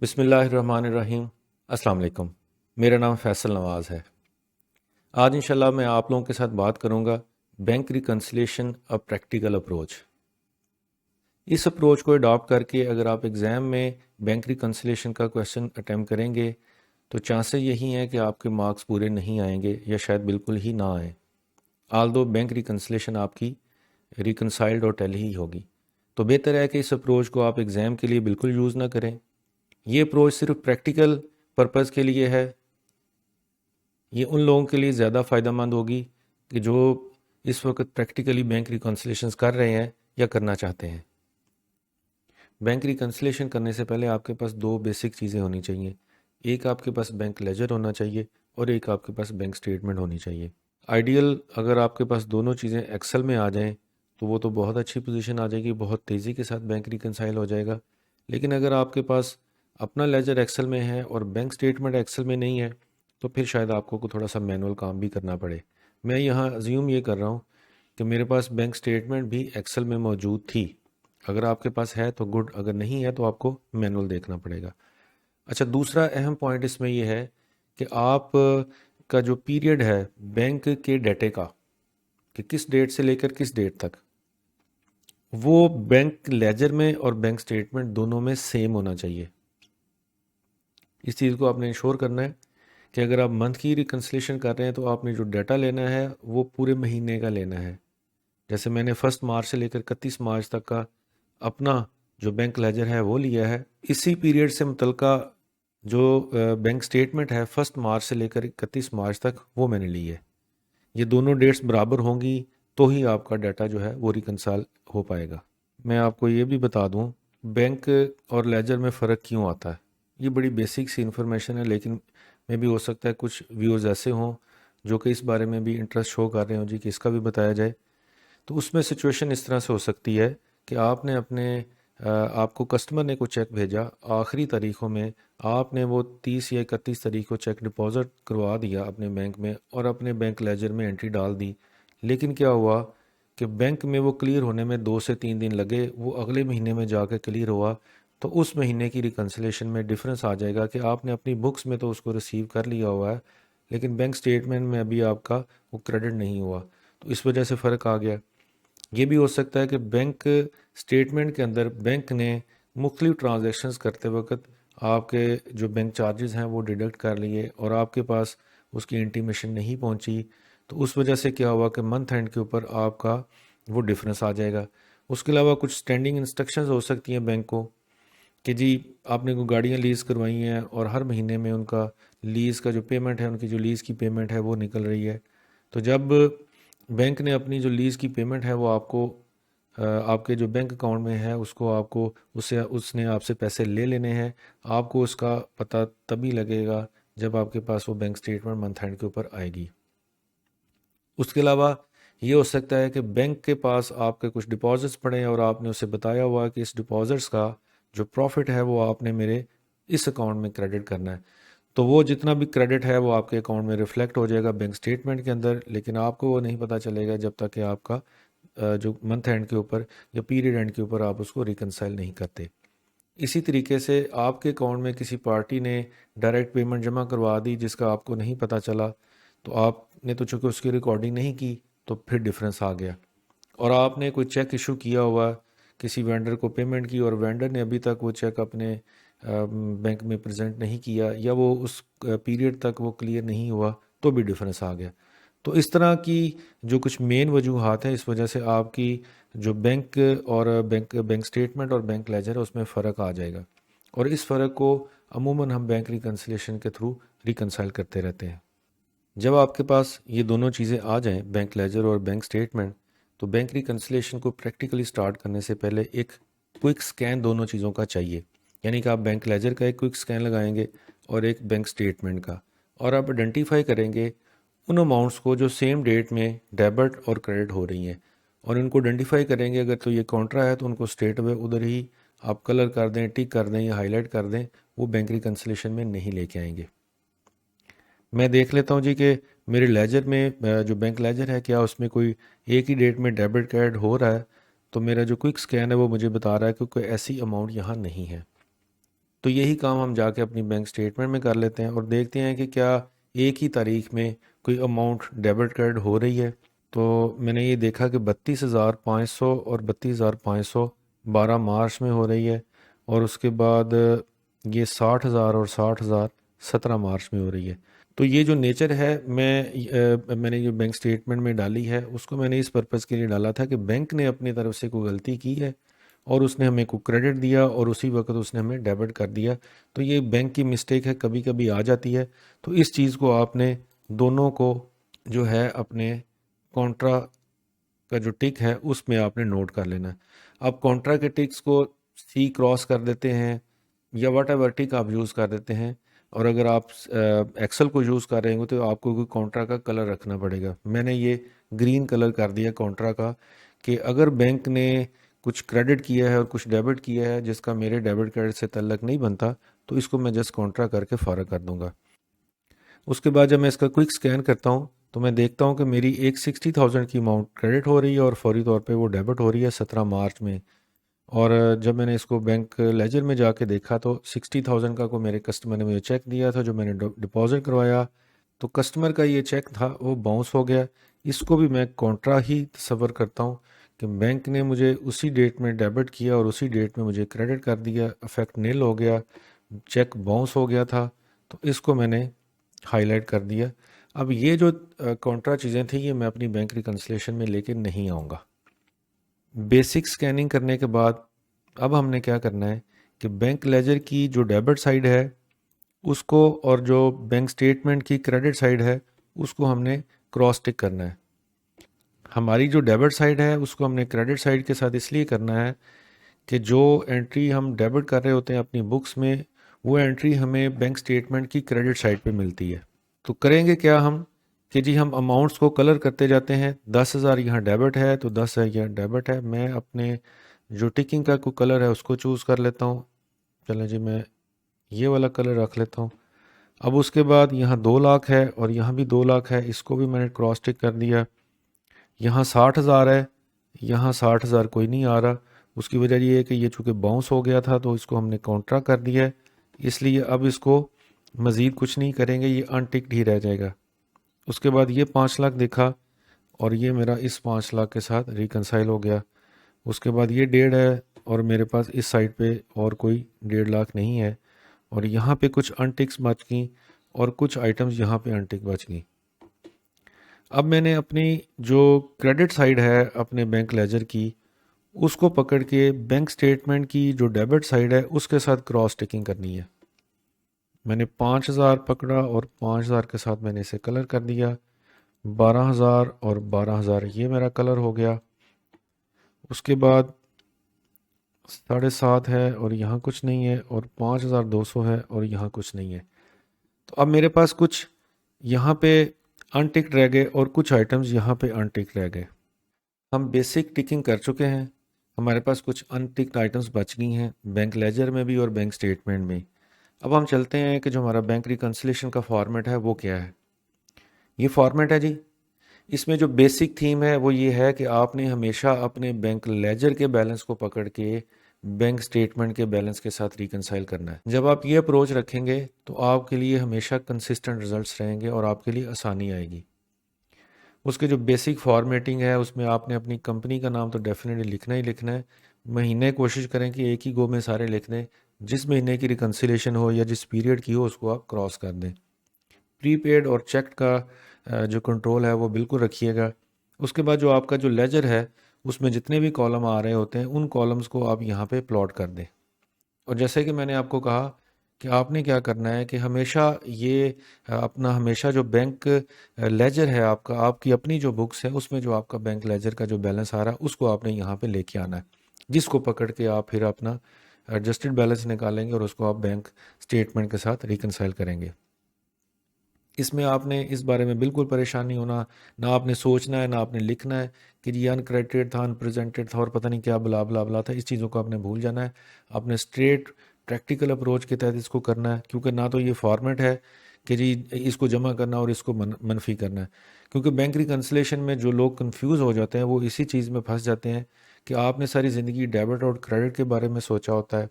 बिस्मिल्लाहिर्रहमानिर्रहीम। अस्सलाम वालेकुम। मेरा नाम फैसल नवाज़ है। आज इंशाल्लाह मैं आप लोगों के साथ बात करूंगा bank reconciliation a practical approach. इस अप्रोच को अडॉप्ट करके अगर आप एग्ज़ाम में बैंक रिकन्सिलिएशन का क्वेश्चन अटैम्प्ट करेंगे तो चांसेस यही हैं कि आपके मार्क्स पूरे नहीं आएंगे या शायद बिल्कुल ही ना आए। आल्दो बैंक रिकन्सिलिएशन आपकी रिकन्साइल्ड और टैली ही होगी, तो बेहतर है कि इस अप्रोच को आप एग्ज़ाम के लिए बिल्कुल यूज़ ना करें। ये अप्रोच सिर्फ प्रैक्टिकल पर्पज़ के लिए है। ये उन लोगों के लिए ज़्यादा फ़ायदेमंद होगी कि जो इस वक्त प्रैक्टिकली बैंक रिकन्सिलेशंस कर रहे हैं या करना चाहते हैं। बैंक रिकन्सिलेशन करने से पहले आपके पास दो बेसिक चीज़ें होनी चाहिए। एक आपके पास बैंक लेजर होना चाहिए और एक आपके पास बैंक स्टेटमेंट होनी चाहिए। आइडियल अगर आपके पास दोनों चीज़ें एक्सेल में आ जाएं तो वो तो बहुत अच्छी पोजीशन आ जाएगी, बहुत तेज़ी के साथ बैंक रिकन्साइल हो जाएगा। लेकिन अगर आपके पास अपना लेजर एक्सेल में है और बैंक स्टेटमेंट एक्सेल में नहीं है तो फिर शायद आपको थोड़ा सा मैनुअल काम भी करना पड़े। मैं यहाँ अज्यूम ये कर रहा हूँ कि मेरे पास बैंक स्टेटमेंट भी एक्सेल में मौजूद थी। अगर आपके पास है तो गुड, अगर नहीं है तो आपको मैनुअल देखना पड़ेगा। अच्छा, दूसरा अहम पॉइंट इसमें यह है कि आप का जो पीरियड है बैंक के डाटे का, कि किस डेट से लेकर किस डेट तक, वो बैंक लेजर में और बैंक स्टेटमेंट दोनों में सेम होना चाहिए। इस चीज़ को आपने इंश्योर करना है कि अगर आप मंथ की रिकन्सिलेशन कर रहे हैं तो आपने जो डाटा लेना है वो पूरे महीने का लेना है। जैसे मैंने 1 मार्च से लेकर 31 मार्च तक का अपना जो बैंक लेजर है वो लिया है। इसी पीरियड से मुतलका जो बैंक स्टेटमेंट है 1 मार्च से लेकर 31 मार्च तक वो मैंने ली है। ये दोनों डेट्स बराबर होंगी तो ही आपका डाटा जो है वो रिकन्साइल हो पाएगा। मैं आपको ये भी बता दूं बैंक और लेजर में फ़र्क क्यों आता है। ये बड़ी बेसिक सी इन्फॉर्मेशन है, लेकिन मे भी हो सकता है कुछ व्यूअर्स ऐसे हों जो कि इस बारे में भी इंटरेस्ट शो कर रहे हों जी कि इसका भी बताया जाए। तो उसमें सिचुएशन इस तरह से हो सकती है कि आपने आपको कस्टमर ने कोई चेक भेजा आखिरी तारीखों में, आपने वो 30 या 31 तारीख को चेक डिपॉजिट करवा दिया अपने बैंक में और अपने बैंक लेजर में एंट्री डाल दी। लेकिन क्या हुआ कि बैंक में वो क्लियर होने में 2 से 3 दिन लगे, वो अगले महीने में जाकर क्लियर हुआ। तो उस महीने की रिकन्सिलेशन में डिफरेंस आ जाएगा कि आपने अपनी बुक्स में तो उसको रिसीव कर लिया हुआ है लेकिन बैंक स्टेटमेंट में अभी आपका वो क्रेडिट नहीं हुआ, तो इस वजह से फ़र्क आ गया। ये भी हो सकता है कि बैंक स्टेटमेंट के अंदर बैंक ने मुख्तलिफ ट्रांजैक्शंस करते वक्त आपके जो बैंक चार्जेस हैं वो डिडक्ट कर लिए और आपके पास उसकी इंटीमेशन नहीं पहुंची, तो उस वजह से क्या हुआ कि मंथ एंड के ऊपर आपका वो डिफरेंस आ जाएगा। उसके अलावा कुछ स्टैंडिंग इंस्ट्रक्शंस हो सकती हैं बैंक को कि जी आपने को गाड़ियाँ लीज़ करवाई हैं और हर महीने में उनका लीज़ का जो पेमेंट है, उनकी जो लीज़ की पेमेंट है वो निकल रही है। तो जब बैंक ने अपनी जो लीज़ की पेमेंट है वो आपको आपके जो बैंक अकाउंट में है उसको आपको उससे उसने आपसे पैसे ले लेने हैं, आपको उसका पता तभी लगेगा जब आपके पास वो बैंक स्टेटमेंट मंथ एंड के ऊपर आएगी। उसके अलावा ये हो सकता है कि बैंक के पास आपके कुछ डिपॉजिट्स पड़े हैं और आपने उसे बताया हुआ कि इस डिपॉजिट्स का जो प्रॉफिट है वो आपने मेरे इस अकाउंट में क्रेडिट करना है। तो वो जितना भी क्रेडिट है वो आपके अकाउंट में रिफ्लेक्ट हो जाएगा बैंक स्टेटमेंट के अंदर, लेकिन आपको वो नहीं पता चलेगा जब तक कि आपका जो मंथ एंड के ऊपर या पीरियड एंड के ऊपर आप उसको रिकनसाइल नहीं करते। इसी तरीके से आपके अकाउंट में किसी पार्टी ने डायरेक्ट पेमेंट जमा करवा दी जिसका आपको नहीं पता चला, तो आपने तो चूँकि उसकी रिकॉर्डिंग नहीं की तो फिर डिफरेंस आ गया। और आपने कोई चेक इशू किया हुआ, किसी वेंडर को पेमेंट की और वेंडर ने अभी तक वो चेक अपने बैंक में प्रेजेंट नहीं किया या वो उस पीरियड तक वो क्लियर नहीं हुआ, तो भी डिफरेंस आ गया। तो इस तरह की जो कुछ मेन वजूहात हैं इस वजह से आपकी जो बैंक और बैंक स्टेटमेंट और बैंक लेजर है उसमें फ़र्क आ जाएगा, और इस फ़र्क को अमूमन हम बैंक रिकन्सिलेशन के थ्रू रिकनसाइल करते रहते हैं। जब आपके पास ये दोनों चीज़ें आ जाएं, बैंक लेजर और बैंक स्टेटमेंट, तो बैंक रिकन्सिलेशन को प्रैक्टिकली स्टार्ट करने से पहले एक क्विक स्कैन दोनों चीज़ों का चाहिए। यानी कि आप बैंक लेजर का एक क्विक स्कैन लगाएंगे और एक बैंक स्टेटमेंट का, और आप आइडेंटिफाई करेंगे उन अमाउंट्स को जो सेम डेट में डेबिट और क्रेडिट हो रही हैं, और उनको आइडेंटिफाई करेंगे। अगर तो ये कॉन्ट्रा है तो उनको स्ट्रेट अवे उधर ही आप कलर कर दें, टिक कर दें या हाईलाइट कर दें, वो बैंक रिकन्सिलेशन में नहीं लेके आएंगे। मैं देख लेता हूँ जी कि मेरे लेजर में जो बैंक लेजर है क्या उसमें कोई एक ही डेट में डेबिट क्रेडिट हो रहा है। तो मेरा जो क्विक स्कैन है वो मुझे बता रहा है कि कोई ऐसी अमाउंट यहाँ नहीं है। तो यही काम हम जाके अपनी बैंक स्टेटमेंट में कर लेते हैं और देखते हैं कि क्या एक ही तारीख में कोई अमाउंट डेबिट क्रेडिट हो रही है। तो मैंने ये देखा कि 32,500 और 32,500 12 मार्च में हो रही है, और उसके बाद ये 60,000 और 60,000 17 मार्च में हो रही है। तो ये जो नेचर है, मैंने जो बैंक स्टेटमेंट में डाली है उसको मैंने इस पर्पज़ के लिए डाला था कि बैंक ने अपनी तरफ से कोई गलती की है और उसने हमें को क्रेडिट दिया और उसी वक्त उसने हमें डेबिट कर दिया। तो ये बैंक की मिस्टेक है, कभी कभी आ जाती है। तो इस चीज़ को आपने दोनों को जो है अपने कॉन्ट्रा का जो टिक है उसमें आपने नोट कर लेना है। आप कॉन्ट्रा के टिक्स को सी क्रॉस कर देते हैं या वट एवर टिक आप यूज़ कर देते हैं, और अगर आप एक्सेल को यूज़ कर रहे हो तो आपको कोई कॉन्ट्रा का कलर रखना पड़ेगा। मैंने ये ग्रीन कलर कर दिया कॉन्ट्रा का, कि अगर बैंक ने कुछ क्रेडिट किया है और कुछ डेबिट किया है जिसका मेरे डेबिट क्रेडिट से तल्लक नहीं बनता, तो इसको मैं जस्ट कॉन्ट्रा करके फ़ारग कर दूंगा। उसके बाद जब मैं इसका क्विक स्कैन करता हूँ तो मैं देखता हूँ कि मेरी एक 60,000 की अमाउंट क्रेडिट हो रही है और फौरी तौर पे वो डेबिट हो रही है 17 मार्च में। और जब मैंने इसको बैंक लेजर में जाके देखा तो 60,000 का को मेरे कस्टमर ने मुझे चेक दिया था जो मैंने डिपॉजिट करवाया, तो कस्टमर का ये चेक था वो बाउंस हो गया। इसको भी मैं कॉन्ट्रा ही तस्वर करता हूँ कि बैंक ने मुझे उसी डेट में डेबिट किया और उसी डेट में मुझे क्रेडिट कर दिया, इफेक्ट नील हो गया, चेक बाउंस हो गया था। तो इसको मैंने हाईलाइट कर दिया। अब ये जो कॉन्ट्रा चीज़ें थी ये मैं अपनी बैंक रिकन्सिलेशन में लेके नहीं आऊँगा। बेसिक स्कैनिंग करने के बाद अब हमने क्या करना है कि बैंक लेजर की जो डेबिट साइड है उसको और जो बैंक स्टेटमेंट की क्रेडिट साइड है उसको हमने क्रॉस टिक करना है। हमारी जो डेबिट साइड है उसको हमने क्रेडिट साइड के साथ इसलिए करना है कि जो एंट्री हम डेबिट कर रहे होते हैं अपनी बुक्स में, वो एंट्री हमें बैंक स्टेटमेंट की क्रेडिट साइड पे मिलती है। तो करेंगे क्या हम कि जी हम अमाउंट्स को कलर करते जाते हैं। 10,000 यहाँ डेबिट है तो 10,000 यहाँ डेबिट है। मैं अपने जो टिकिंग का कोई कलर है उसको चूज़ कर लेता हूँ। चलें जी, मैं ये वाला कलर रख लेता हूँ। अब उसके बाद यहाँ 2 लाख है और यहाँ भी 2 लाख है, इसको भी मैंने क्रॉस टिक कर दिया। यहाँ 60,000 है, यहाँ 60,000 कोई नहीं आ रहा। उसकी वजह ये है कि ये चूँकि बाउंस हो गया था तो इसको हमने कॉन्ट्रा कर दिया है, इसलिए अब इसको मज़ीद कुछ नहीं करेंगे, ये अनटिक्ड ही रह जाएगा। उसके बाद ये 5 लाख देखा और ये मेरा इस 5 लाख के साथ रिकनसाइल हो गया। उसके बाद ये 1.5 है और मेरे पास इस साइड पे और कोई 1.5 लाख नहीं है, और यहाँ पे कुछ अनटिक्स बच गई और कुछ आइटम्स यहाँ पे अनटिक बच गई। अब मैंने अपनी जो क्रेडिट साइड है अपने बैंक लेजर की उसको पकड़ के बैंक स्टेटमेंट की जो डेबिट साइड है उसके साथ क्रॉस टिकिंग करनी है। मैंने 5,000 पकड़ा और 5,000 के साथ मैंने इसे कलर कर दिया। 12,000 और 12,000 ये मेरा कलर हो गया। उसके बाद 7.5 है और यहाँ कुछ नहीं है, और 5,200 है और यहाँ कुछ नहीं है। तो अब मेरे पास कुछ यहाँ पे अनटिक्ड रह गए और कुछ आइटम्स यहाँ पे अनटिक्ड रह गए। हम बेसिक टिकिंग कर चुके हैं, हमारे पास कुछ अनटिक्ड आइटम्स बच गई हैं बैंक लेजर में भी और बैंक स्टेटमेंट में। अब हम चलते हैं कि जो हमारा बैंक रिकन्सिलेशन का फॉर्मेट है वो क्या है। ये फॉर्मेट है जी, इसमें जो बेसिक थीम है वो ये है कि आपने हमेशा अपने बैंक लेजर के बैलेंस को पकड़ के बैंक स्टेटमेंट के बैलेंस के साथ रिकनसाइल करना है। जब आप ये अप्रोच रखेंगे तो आपके लिए हमेशा कंसिस्टेंट रिजल्ट्स रहेंगे और आपके लिए आसानी आएगी। उसके जो बेसिक फॉर्मेटिंग है उसमें आपने अपनी कंपनी का नाम तो डेफिनेटली लिखना ही लिखना है। महीने कोशिश करें कि एक ही गो में सारे लिख दें, जिस महीने की रिकन्सिलेशन हो या जिस पीरियड की हो उसको आप क्रॉस कर दें। प्रीपेड और चेक का जो कंट्रोल है वो बिल्कुल रखिएगा। उसके बाद जो आपका जो लेजर है उसमें जितने भी कॉलम आ रहे होते हैं उन कॉलम्स को आप यहाँ पे प्लॉट कर दें। और जैसे कि मैंने आपको कहा कि आपने क्या करना है कि हमेशा ये अपना हमेशा जो बैंक लेजर है आपका, आपकी अपनी जो बुक्स है उसमें जो आपका बैंक लेजर का जो बैलेंस आ रहा है उसको आपने यहाँ पे लेके आना है, जिसको पकड़ के आप फिर अपना एडजस्टेड बैलेंस निकालेंगे और उसको आप बैंक स्टेटमेंट के साथ रिकनसाइल करेंगे। इसमें आपने इस बारे में बिल्कुल परेशान नहीं होना, ना आपने सोचना है ना आपने लिखना है कि जी अनक्रेडिटेड था, अनप्रेजेंटेड था और पता नहीं क्या बुला बुला बुला था। इस चीज़ों को आपने भूल जाना है। आपने स्ट्रेट प्रैक्टिकल अप्रोच के तहत इसको करना है, क्योंकि ना तो ये फॉर्मेट है कि जी इसको जमा करना और इसको मनफी करना है। क्योंकि बैंक रिकन्सिलेशन में जो लोग कंफ्यूज हो जाते हैं वो इसी चीज़ में फंस जाते हैं कि आपने सारी ज़िंदगी डेबिट और क्रेडिट के बारे में सोचा होता है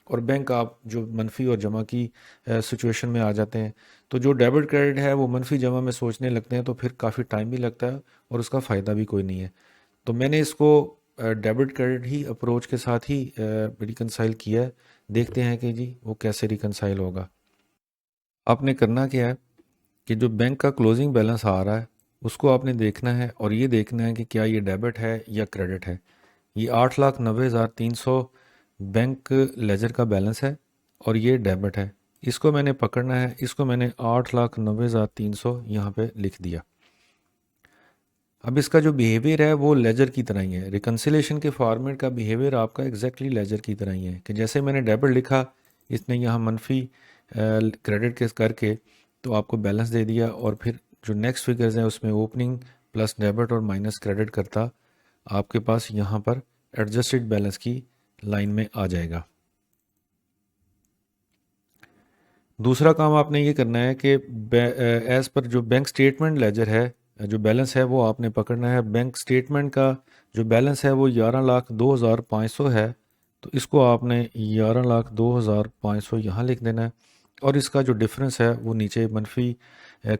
और बैंक आप जो मनफी और जमा की सिचुएशन में आ जाते हैं, तो जो डेबिट क्रेडिट है वो मनफी जमा में सोचने लगते हैं तो फिर काफ़ी टाइम भी लगता है और उसका फ़ायदा भी कोई नहीं है। तो मैंने इसको डेबिट क्रेडिट ही अप्रोच के साथ ही रिकनसाइल किया है। देखते हैं कि जी वो कैसे रिकनसाइल होगा। आपने करना क्या है कि जो बैंक का क्लोजिंग बैलेंस आ रहा है उसको आपने देखना है और ये देखना है कि क्या ये डेबिट है या क्रेडिट है। ये 8,90,300 बैंक लेजर का बैलेंस है और ये डेबिट है। इसको मैंने पकड़ना है, इसको मैंने 8,90,300 यहाँ पे लिख दिया। अब इसका जो बिहेवियर है वो लेजर की तरह ही है। रिकन्सिलेशन के फॉर्मेट का बिहेवियर आपका एग्जैक्टली लेजर की तरह ही है कि जैसे मैंने डेबिट लिखा, इसने यहाँ मनफी क्रेडिट के करके तो आपको बैलेंस दे दिया और फिर जो नेक्स्ट फिगर्स हैं उसमें ओपनिंग प्लस डेबिट और माइनस क्रेडिट करता आपके पास यहाँ पर एडजस्टेड बैलेंस की लाइन में आ जाएगा। दूसरा काम आपने ये करना है कि एज पर जो बैंक स्टेटमेंट लेजर है, जो बैलेंस है वो आपने पकड़ना है। बैंक स्टेटमेंट का जो बैलेंस है वो 11,02,500 है, तो इसको आपने 11,02,500 यहाँ लिख देना है और इसका जो डिफरेंस है वो नीचे मनफी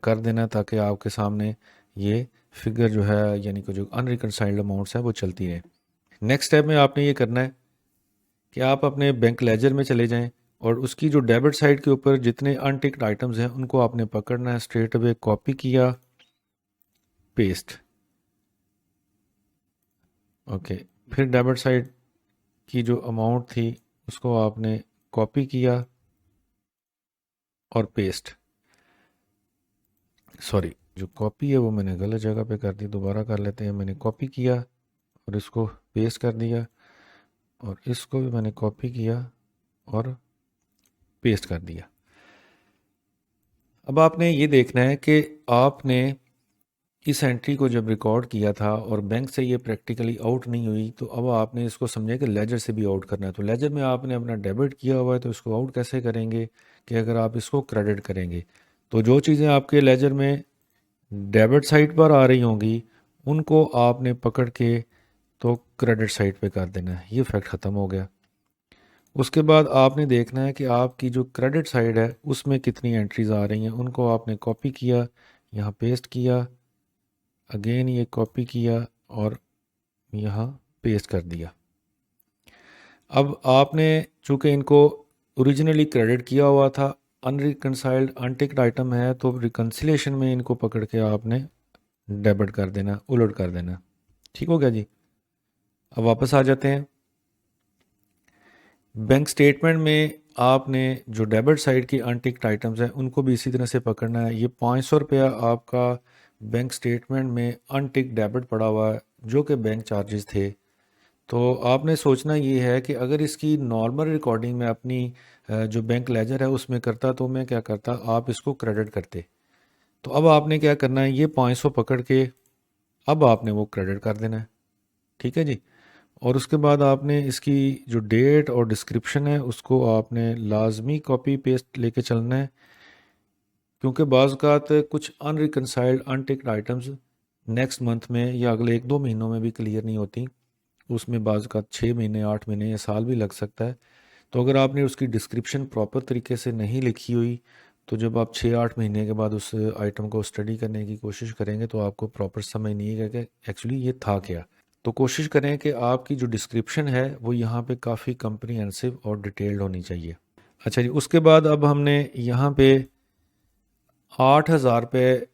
कर देना है ताकि आपके सामने ये फिगर जो है यानी कि जो अनरिकनसाइल्ड अमाउंट्स है वो चलती रहे। नेक्स्ट स्टेप में आपने ये करना है कि आप अपने बैंक लेजर में चले जाएं और उसकी जो डेबिट साइड के ऊपर जितने अनटिक्ड आइटम्स हैं उनको आपने पकड़ना है, स्ट्रेट अवे कॉपी किया, पेस्ट। ओके, फिर डेबिट साइड की जो अमाउंट थी उसको आपने कॉपी किया और पेस्ट। सॉरी, जो कॉपी है वो मैंने गलत जगह पे कर दी, दोबारा कर लेते हैं। मैंने कॉपी किया और इसको पेस्ट कर दिया और इसको भी मैंने कॉपी किया और पेस्ट कर दिया। अब आपने ये देखना है कि आपने इस एंट्री को जब रिकॉर्ड किया था और बैंक से ये प्रैक्टिकली आउट नहीं हुई, तो अब आपने इसको समझा कि लेजर से भी आउट करना है। तो लेजर में आपने अपना डेबिट किया हुआ है तो इसको आउट कैसे करेंगे कि अगर आप इसको क्रेडिट करेंगे तो जो चीज़ें आपके लेजर में डेबिट साइड पर आ रही होंगी उनको आपने पकड़ के तो क्रेडिट साइड पे कर देना है। ये फैक्ट ख़त्म हो गया। उसके बाद आपने देखना है कि आपकी जो क्रेडिट साइड है उसमें कितनी एंट्रीज आ रही हैं, उनको आपने कॉपी किया, यहाँ पेस्ट किया, अगेन ये कॉपी किया और यहाँ पेस्ट कर दिया। अब आपने चूंकि इनको ओरिजिनली क्रेडिट किया हुआ था, अनरिकनसाइल्ड अनटिक्ड आइटम है, तो रिकन्सिलेशन में इनको पकड़ के आपने डेबिट कर देना, उलट कर देना। ठीक हो गया जी। अब वापस आ जाते हैं। बैंक स्टेटमेंट में आपने जो डेबिट साइड की अनटिक्ड आइटम्स हैं उनको भी इसी तरह से पकड़ना है। ये 500 रुपया आपका बैंक स्टेटमेंट में अनटिक्ड डेबिट पड़ा हुआ है जो कि बैंक चार्जेस थे। तो आपने सोचना ये है कि अगर इसकी नॉर्मल रिकॉर्डिंग में अपनी जो बैंक लेजर है उसमें करता तो मैं क्या करता, आप इसको क्रेडिट करते। तो अब आपने क्या करना है, ये 500 पकड़ के अब आपने वो क्रेडिट कर देना है। ठीक है जी। और उसके बाद आपने इसकी जो डेट और डिस्क्रिप्शन है उसको आपने लाजमी कॉपी पेस्ट लेके चलना है, क्योंकि बाज़ात कुछ अनरिकनसाइल्ड अनटिक्ड आइटम्स नेक्स्ट मंथ में या अगले 1-2 महीनों में भी क्लियर नहीं होती। उसमें बाज़ात 6 महीने, 8 महीने या साल भी लग सकता है। तो अगर आपने उसकी डिस्क्रिप्शन प्रॉपर तरीके से नहीं लिखी हुई तो जब आप 6-8 महीने के बाद उस आइटम को स्टडी करने की कोशिश करेंगे तो आपको प्रॉपर समझ नहीं आएगा कि एक्चुअली ये था क्या। तो कोशिश करें कि आपकी जो डिस्क्रिप्शन है वो यहाँ पे काफ़ी कम्प्रीहेंसिव और डिटेल्ड होनी चाहिए। अच्छा जी, उसके बाद अब हमने यहाँ पे 8,000 रुपये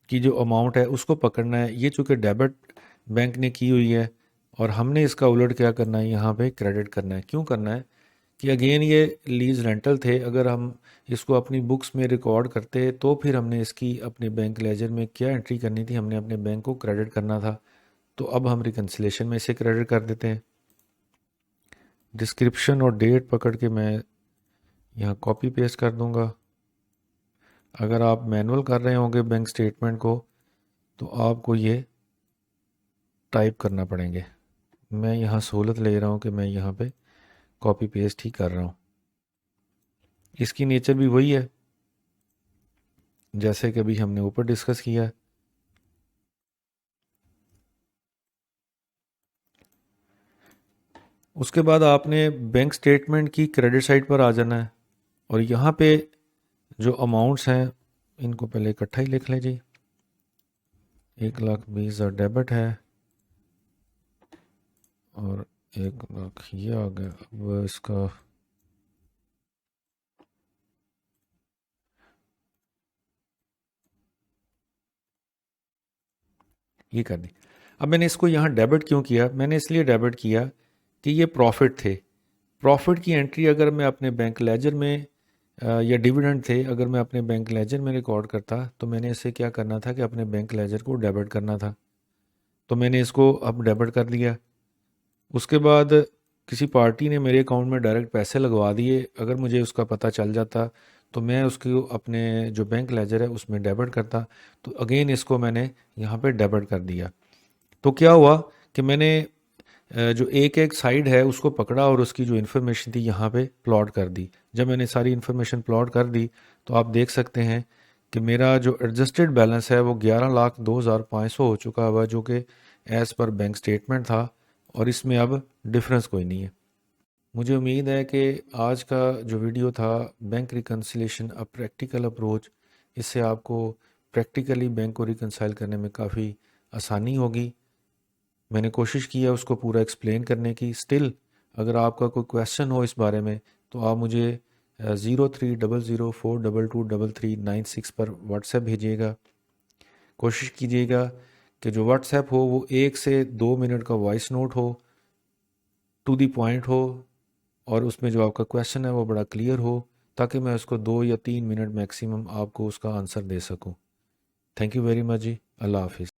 की जो अमाउंट है उसको पकड़ना है। ये चूँकि डेबिट बैंक ने की हुई है और हमने इसका उलट क्या करना है, यहाँ पे क्रेडिट करना है। क्यों करना है कि अगेन ये लीज रेंटल थे, अगर हम इसको अपनी बुक्स में रिकॉर्ड करते तो फिर हमने इसकी अपने बैंक लेजर में क्या एंट्री करनी थी, हमने अपने बैंक को क्रेडिट करना था। तो अब हम रिकन्सिलेशन में इसे क्रेडिट कर देते हैं। डिस्क्रिप्शन और डेट पकड़ के मैं यहाँ कॉपी पेस्ट कर दूंगा। अगर आप मैनुअल कर रहे होंगे बैंक स्टेटमेंट को तो आपको ये टाइप करना पड़ेंगे। मैं यहाँ सहूलत ले रहा हूँ कि मैं यहाँ पे कॉपी पेस्ट ही कर रहा हूँ। इसकी नेचर भी वही है जैसे कि अभी हमने ऊपर डिस्कस किया है। उसके बाद आपने बैंक स्टेटमेंट की क्रेडिट साइड पर आ जाना है और यहाँ पे जो अमाउंट्स हैं इनको पहले इकट्ठा ही लिख लें जी। 1,20,000 डेबिट है और 1,00,000 ये आ गया। अब इसका ये कर दी। अब मैंने इसको यहाँ डेबिट क्यों किया? मैंने इसलिए डेबिट किया कि ये प्रॉफिट थे। प्रॉफिट की एंट्री अगर मैं अपने बैंक लेजर में या डिविडेंड थे अगर मैं अपने बैंक लेजर में रिकॉर्ड करता तो मैंने इसे क्या करना था कि अपने बैंक लेजर को डेबिट करना था। तो मैंने इसको अब डेबिट कर दिया। उसके बाद किसी पार्टी ने मेरे अकाउंट में डायरेक्ट पैसे लगवा दिए, अगर मुझे उसका पता चल जाता तो मैं उसको अपने जो बैंक लेजर है उसमें डेबिट करता। तो अगेन इसको मैंने यहाँ पे डेबिट कर दिया। तो क्या हुआ कि मैंने जो एक एक साइड है उसको पकड़ा और उसकी जो इन्फॉर्मेशन थी यहाँ पे प्लॉट कर दी। जब मैंने सारी इन्फॉर्मेशन प्लॉट कर दी तो आप देख सकते हैं कि मेरा जो एडजस्टेड बैलेंस है वो 11,02,500 हो चुका हुआ, जो कि एज़ पर बैंक स्टेटमेंट था और इसमें अब डिफरेंस कोई नहीं है। मुझे उम्मीद है कि आज का जो वीडियो था bank reconciliation a practical approach, इससे आपको प्रैक्टिकली बैंक को रिकन्साइल करने में काफ़ी आसानी होगी। मैंने कोशिश की है उसको पूरा एक्सप्लेन करने की। स्टिल अगर आपका कोई क्वेश्चन हो इस बारे में तो आप मुझे 0300422339 पर व्हाट्सएप भेजिएगा। कोशिश कीजिएगा कि जो व्हाट्सएप हो वो 1 से 2 मिनट का वॉइस नोट हो, टू दी पॉइंट हो और उसमें जो आपका क्वेश्चन है वो बड़ा क्लियर हो, ताकि मैं उसको 2 या 3 मिनट मैक्सिमम आपको उसका आंसर दे सकूं। थैंक यू वेरी मच जी। अल्लाह हाफिज़।